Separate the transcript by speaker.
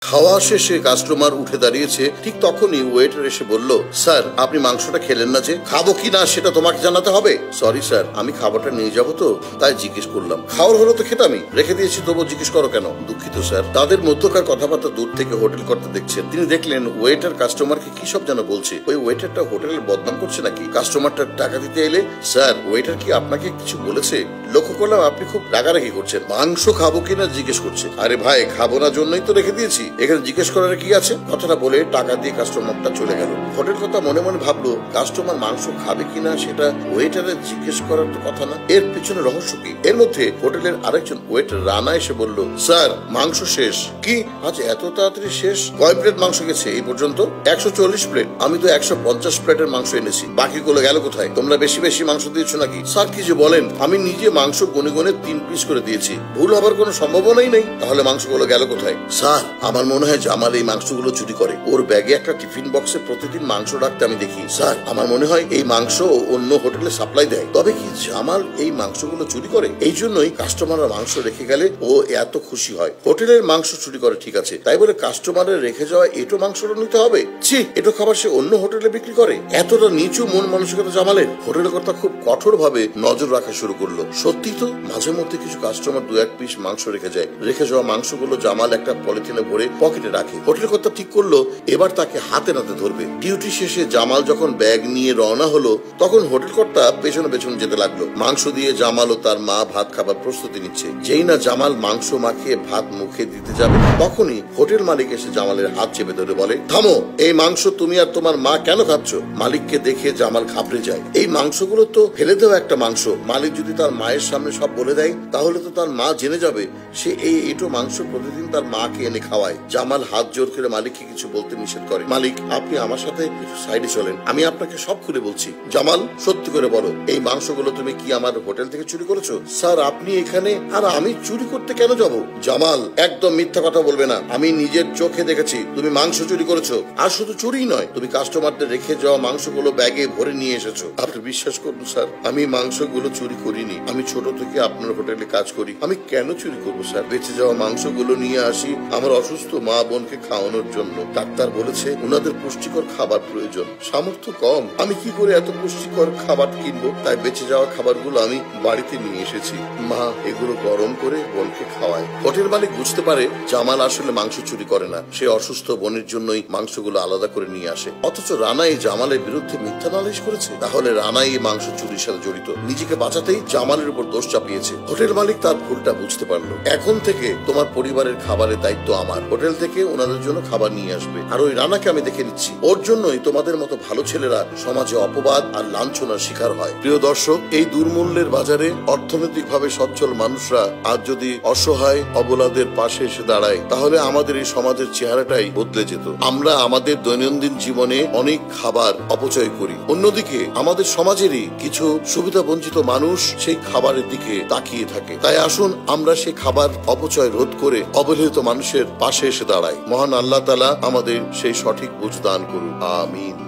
Speaker 1: খাওয়া শেষে কাস্টমার উঠে দাঁড়িয়েছে, ঠিক তখনই ওয়েটার এসে বলল, স্যার আপনি মাংসটা খেলেন না যে, খাবো কি না সেটা তোমাকে জানাতে হবে। সরি স্যার, আমি খাবারটা নিয়ে যাবো তো তাই জিজ্ঞেস করলাম। খাওয়ার হলো তো খেতামই, রেখে দিয়েছি, তবু জিজ্ঞেস করো কেন? দুঃখিত স্যার। তাদের মধ্যকার কথাবার্তা দূর থেকে হোটেল কর্তা দেখছেন। তিনি দেখলেন ওয়েটার কাস্টমারকে কি সব যেন বলছে। ওই ওয়েটারটা হোটেলের বদনাম করছে নাকি? কাস্টমারটা টাকা দিতে এলে, স্যার ওয়েটার কি আপনাকে কিছু বলেছে? লক্ষ্য করলাম আপনি খুব রাগারাগি করছেন। মাংস খাবো কিনা জিজ্ঞেস করছে। আরে ভাই, খাবো না জন্যই তো রেখে দিয়েছি, এখানে জিজ্ঞেস করার কি আছে? কথাটা বলে টাকা দিয়ে কাস্টমারটা চলে গেল। হোটেল কর্তা মনে মনে ভাবলো, কাস্টমার মাংস খাবে কিনা সেটা ওয়েটারের জিজ্ঞেস করার তো কথা না, এর পিছনে রহস্য কি? এর মধ্যে হোটেলের আরেকজন ওয়েটার রানা এসে বলল, স্যার মাংস শেষ। কি, আজ এত তাড়াতাড়ি শেষ? কয় প্লেট মাংস গেছে এই পর্যন্ত? 140 প্লেট। আমি তো 150 প্লেটের মাংস এনেছি, বাকিগুলো গেল কোথায়? তোমরা বেশি বেশি মাংস দিয়েছো নাকি? স্যার কি যে বলেন, আমি নিজে মাংস গনে গনে 3 পিস করে দিয়েছি, ভুল হবার কোনো সম্ভাবনাই নেই। তাহলে মাংসগুলো গেল কোথায়? স্যার আমার মনে হয় জামাল এই মাংসগুলো চুরি করে, ওর ব্যাগে একটা টিফিন বক্সে প্রতিদিন মাংস রাখতে আমি দেখি। স্যার আমার মনে হয় এই মাংস অন্য হোটেলে সাপ্লাই দেয়। তবে কি জামাল এই মাংসগুলো চুরি করে? এই জন্যই কাস্টমাররা মাংস রেখে গেলে ও এত খুশি হয়। হোটেলের মাংস চুরি করে ঠিক আছে, তাই বলে কাস্টমারের রেখে যাওয়া এটো মাংসটা নিতে হবে? ছি, এটো খাবার সে অন্য হোটেলে বিক্রি করে? এতটা নিচু মন মানসিকতা জামালের। হোটেলের কর্তা খুব কঠোর ভাবে নজর রাখা শুরু করলো। সত্যি তো মাঝে মধ্যে কিছু কাস্টমার 2-1 পিস মাংস রেখে যায়। রেখে যাওয়া মাংসগুলো জামাল একটা পলিথিনে ভরে পকেটে রাখে। হোটেল কর্তা ঠিক করলো এবার তাকে হাতে নাতে ধরবে। ডিউটি শেষে জামাল যখন ব্যাগ নিয়ে রওনা হলো, তখন হোটেল কর্তা পেছনে পেছনে যেতে লাগলো। মাংস দিয়ে জামাল ও তার মা ভাত খাবার প্রস্তুতি নিচ্ছে। যেই না জামাল মাংস মাখিয়ে ভাত মুখে দিতে যাবে, তখনই হোটেল মালিক এসে জামালের হাত চেপে ধরে বলে, থামো, এই মাংস তুমি আর তোমার মা কেন খাচ্ছ? মালিককে দেখে জামাল ঘাবড়ে যায়। এই মাংসগুলো তো ফেলে দেওয়া একটা মাংস। মালিক যদি তার মায়ের সামনে সব বলে দেয়, তাহলে তো তার মা জেনে যাবে সে এই এটো মাংস প্রতিদিন তার মাকে এনে খাওয়ায়। জামাল হাত জোর করে মালিককে কিছু বলতে নিষেধ করে। মালিক, আপনি আমার সাথে সাইডে চলেন, আমি আপনাকে সব খুলে বলছি। জামাল, সত্যি করে বলো, এই মাংসগুলো তুমি কি আমার হোটেল থেকে চুরি করেছো? স্যার আপনি এখানে, আর আমি চুরি করতে কেন যাব? জামাল, একদম মিথ্যা কথা বলবে না। আমি নিজের চোখে দেখেছি তুমি মাংস চুরি করেছো। আর শুধু চুরি নয়, তুমি কাস্টমারদের রেখে যাওয়া মাংসগুলো ব্যাগে ভরে নিয়ে এসেছো। আপনি বিশ্বাস করুন স্যার, আমি মাংসগুলো চুরি করিনি। আমি ছোট থেকে আপনার হোটেলে কাজ করি। আমি কেন চুরি করবো স্যার? বেঁচে যাওয়া মাংসগুলো নিয়ে আসি আমার অসুস্থ মা বোনকে খাওয়ানোর জন্য। ডাক্তার বলেছে ওনাদের পুষ্টিকর খাবার প্রয়োজন, সামর্থ্য কম। আমি কি করে এত পুষ্টিকর খাবার কিনবো? তাই বেঁচে যাওয়া খাবারগুলো আমি বাড়িতে নিয়ে এসেছি। মা এগুলো গরম করে বোনকে খাওয়ায়। হোটেল মালিক বুঝতে পারে জামাল আসলে মাংস চুরি করে না, সে অসুস্থ বোনের জন্যই মাংসগুলো আলাদা করে নিয়ে আসে। অথচ রানা এই জামালের বিরুদ্ধে মিথ্যা নালিশ করেছে। তাহলে রানা এই মাংস চুরির সাথে জড়িত। নিজেকে বাঁচাতেই জামালের উপর দোষ চাপিয়েছে। হোটেল মালিক তার ভুলটা বুঝতে পারলো। এখন থেকে তোমার পরিবারের খাবারের দায়িত্ব আমার। হোটেল থেকে ওনাদের জন্য খাবার নিয়ে আসবে। আর ওই রানাকে আমি দেখে নিচ্ছি, ওর জন্যই তোমাদের মতো ভালো ছেলেরা সমাজে অপবাদ আর লাঞ্ছনার শিকার হয়। প্রিয় দর্শক, এই দুর্মূল্যের বাজারে অর্থনৈতিকভাবে সচ্ছল মানুষরা আজ যদি অসহায় অবলাদের পাশে এসে দাঁড়ায়, তাহলে আমাদের এই সমাজের চেহারাটাই বদলে যেত। আমরা আমাদের দৈনন্দিন জীবনে অনেক খাবার অপচয় করি, অন্যদিকে আমাদের সমাজেরই কিছু সুবিধা বঞ্চিত মানুষ সেই খাবারের দিকে তাকিয়ে থাকে। তাই আসুন আমরা সেই খাবার অপচয় রোধ করে অবহেলিত মানুষের পাশে এসে দাঁড়াই। মহান আল্লাহ তাআলা আমাদের সেই সঠিক বুঝ দান করুন। আমিন।